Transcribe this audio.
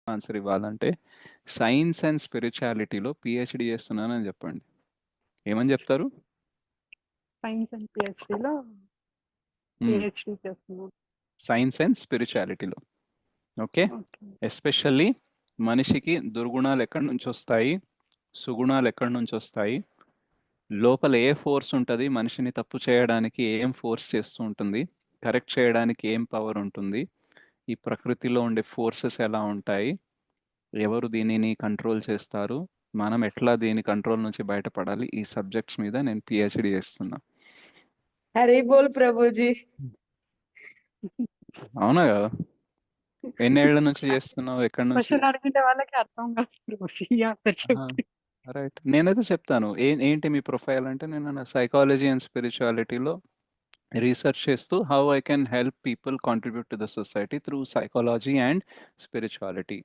Answer ఇవ్వాలంటే science and స్పిరిచువాలిటీలో PhD చేస్తున్నానని చెప్పండి. ఏమని చెప్తారు? సైన్స్ అండ్ పిహెచ్డిలో పిహెచ్డి చేస్తున్నాను. సైన్స్ అండ్ స్పిరిచువాలిటీలో. ఓకే. ఓకే. ఎస్పెషల్లీ మనిషికి దుర్గుణాలు ఎక్కడి నుంచి వస్తాయి, సుగుణాలు ఎక్కడి నుంచి వస్తాయి, లోపల ఏ ఫోర్స్ ఉంటుంది, మనిషిని తప్పు చేయడానికి ఏం ఫోర్స్ చేస్తూ ఉంటుంది, కరెక్ట్ చేయడానికి ఏం పవర్ ఉంటుంది, ఈ ప్రకృతిలో ఉండే ఫోర్సెస్ ఎలా ఉంటాయి, ఎవరు దీనిని కంట్రోల్ చేస్తారు, మనం ఎట్లా దీని కంట్రోల్ నుంచి బయటపడాలి, ఈ సబ్జెక్ట్స్ మీద నేను పిహెచ్డి చేస్తున్నా. హరి బోల్ ప్రభుజీ. అవునా కదా? ఎన్నేళ్ల నుంచి చేస్తున్నావు? ఎక్కడి నుంచి క్వశ్చన్ అడిగితే వాళ్ళకి అర్థం కాదు. చెప్పి రైట్. నేనైతే చెప్తాను ఏంటి మీ ప్రొఫైల్ అంటే, నేను సైకాలజీ అండ్ స్పిరిచువాలిటీలో రీసెర్చ్ చేస్తూ how I can help people contribute to the society through psychology and spirituality.